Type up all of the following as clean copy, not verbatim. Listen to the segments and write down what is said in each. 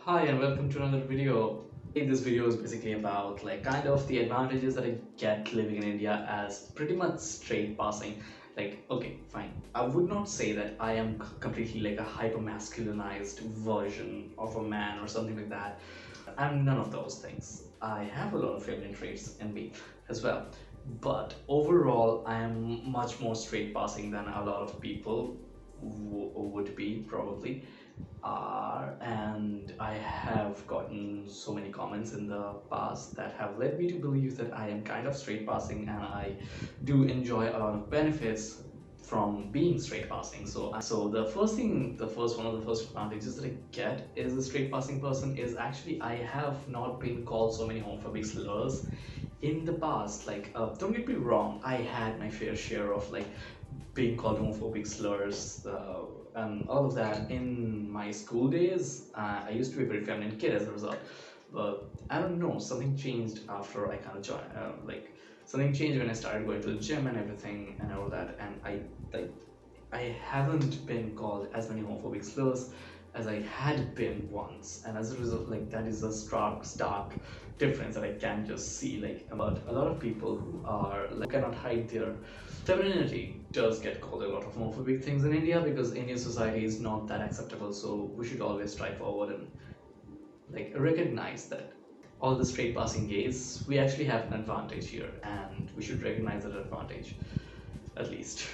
Hi and welcome to another video. This video is basically about kind of the advantages that I get living in India as pretty much straight passing. Okay, fine. I would not say that I am completely like a hyper masculinized version of a man or something like that. I'm none of those things. I have a lot of feminine traits in me as well. But overall, I am much more straight passing than a lot of people would be probably are, and I have gotten so many comments in the past that have led me to believe that I am kind of straight passing and I do enjoy a lot of benefits from being straight passing. So one of the first advantages that I get is a straight passing person is actually I have not been called so many homophobic slurs in the past. Don't get me wrong, I had my fair share of being called homophobic slurs and all of that in my school days. I used to be a very feminine kid as a result, but I don't know, something changed after I kind of joined. Something changed when I started going to the gym and everything and all that, and like I haven't been called as many homophobic slurs as I had been once, and as a result, that is a stark difference that I can just see. About a lot of people who are cannot hide their femininity does get called a lot of homophobic things in India because Indian society is not that acceptable. So we should always strive forward and recognize that all the straight passing gays, we actually have an advantage here, and we should recognize that advantage at least.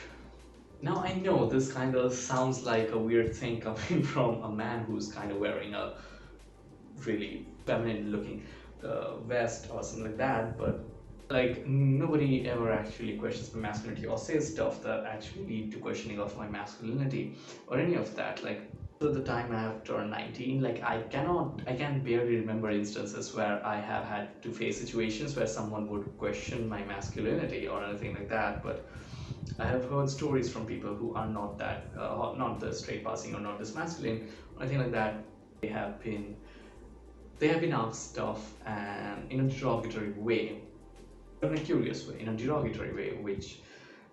Now I know this kind of sounds like a weird thing coming from a man who's kind of wearing a really feminine looking vest or something like that, but nobody ever actually questions my masculinity or says stuff that actually lead to questioning of my masculinity or any of that. To the time I have turned 19, I can barely remember instances where I have had to face situations where someone would question my masculinity or anything like that. But I have heard stories from people who are not the straight passing or not this masculine or anything like that. They have been asked stuff and in a derogatory way, in a curious way, in a derogatory way, which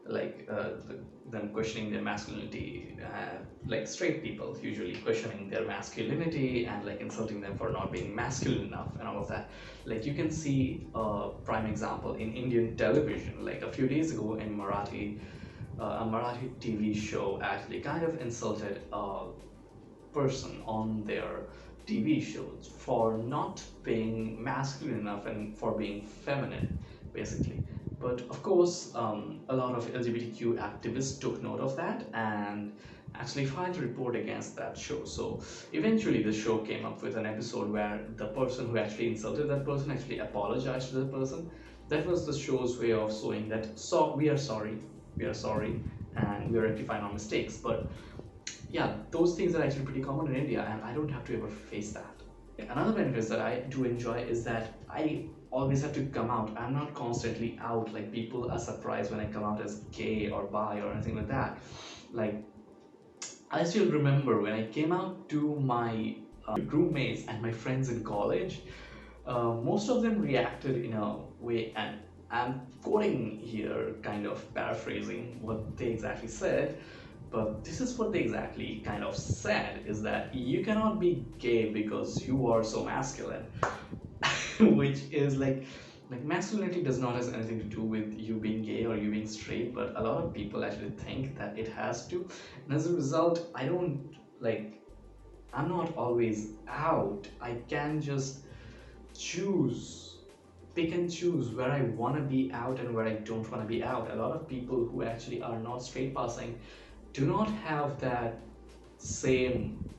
them questioning their masculinity, straight people usually questioning their masculinity and insulting them for not being masculine enough and all of that. You can see a prime example in Indian television. A few days ago in a Marathi TV show actually kind of insulted a person on their TV shows for not being masculine enough and for being feminine, basically. But of course, a lot of LGBTQ activists took note of that and actually filed a report against that show. So eventually, the show came up with an episode where the person who actually insulted that person actually apologized to the person. That was the show's way of showing that, so we are sorry, and we are rectifying our mistakes. But yeah, those things are actually pretty common in India, and I don't have to ever face that. Another benefit that I do enjoy is that I always have to come out. I'm not constantly out. People are surprised when I come out as gay or bi or anything like that. Like I still remember when I came out to my roommates and my friends in college. Most of them reacted in a way, and I'm quoting here, kind of paraphrasing what they exactly said, but this is what they exactly kind of said, is that you cannot be gay because you are so masculine. Which is masculinity does not have anything to do with you being gay or you being straight, but a lot of people actually think that it has to, and as a result I don't like I'm not always out. I can just choose, pick and choose where I want to be out and where I don't want to be out. A lot of people who actually are not straight passing do not have that same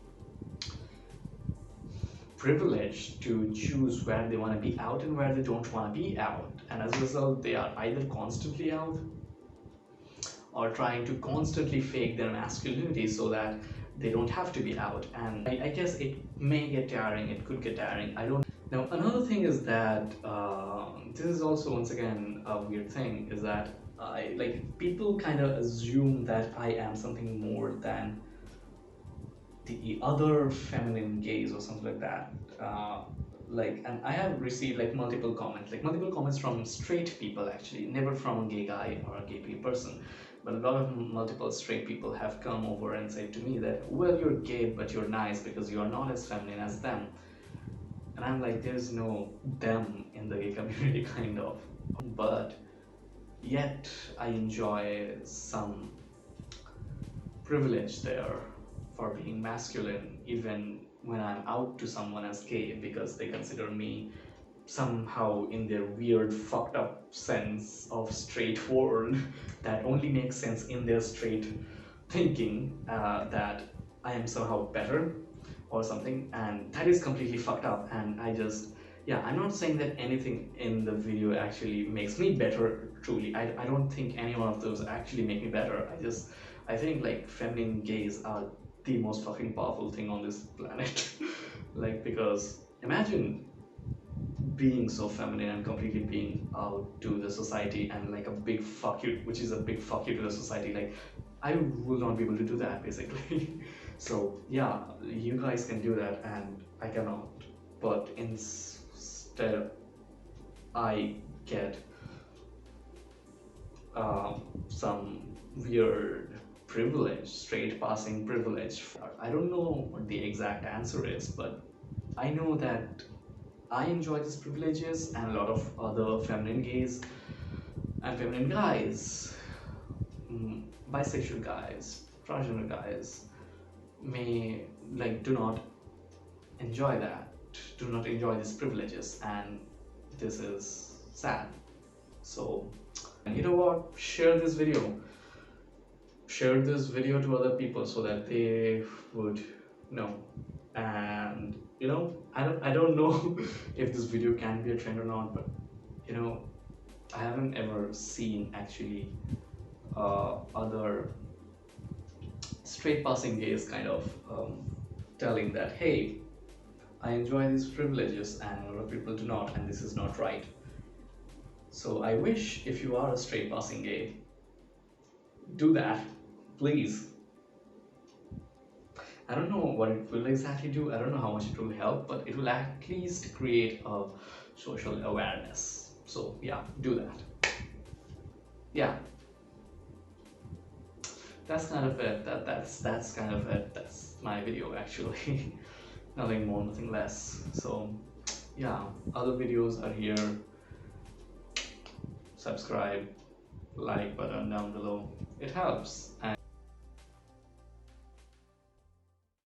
privilege to choose where they want to be out and where they don't want to be out. And as a result, they are either constantly out or trying to constantly fake their masculinity so that they don't have to be out. And I guess it may get tiring, it could get tiring. I don't. Now, another thing is that this is also once again a weird thing, is that people kind of assume that I am something more than the other feminine gaze or something like that. And I have received multiple comments from straight people, actually never from a gay guy or a gay person, but a lot of multiple straight people have come over and said to me that, well, you're gay, but you're nice because you're not as feminine as them. And I'm like, there's no them in the gay community, kind of. But yet, I enjoy some privilege there for being masculine, even when I'm out to someone as gay, because they consider me somehow in their weird fucked up sense of straight world that only makes sense in their straight thinking, that I am somehow better or something, and that is completely fucked up. And I just, yeah, I'm not saying that anything in the video actually makes me better, truly. I don't think any one of those actually make me better. I think like feminine gays are the most fucking powerful thing on this planet. Like, because imagine being so feminine and completely being out to the society and like a big fuck you, which is a big fuck you to the society. Like, I will not be able to do that basically. So yeah, you guys can do that and I cannot. But instead, I get some weird privilege, straight passing privilege. I don't know what the exact answer is, but I know that I enjoy these privileges, and a lot of other feminine gays and feminine guys, bisexual guys, transgender guys may like do not enjoy that, do not enjoy these privileges, and this is sad. So, and you know what? Share this video to other people so that they would know. And you know, I don't know if this video can be a trend or not, but you know, I haven't ever seen actually other straight passing gays kind of telling that, hey, I enjoy these privileges and a lot of people do not, and this is not right. So I wish, if you are a straight passing gay, do that, please. I don't know what it will exactly do, I don't know how much it will help, but it will at least create a social awareness. So yeah, do that. Yeah, that's kind of it. That's kind of it. That's my video actually. Nothing more, nothing less. So yeah, other videos are here. Subscribe, like button down below. It helps. And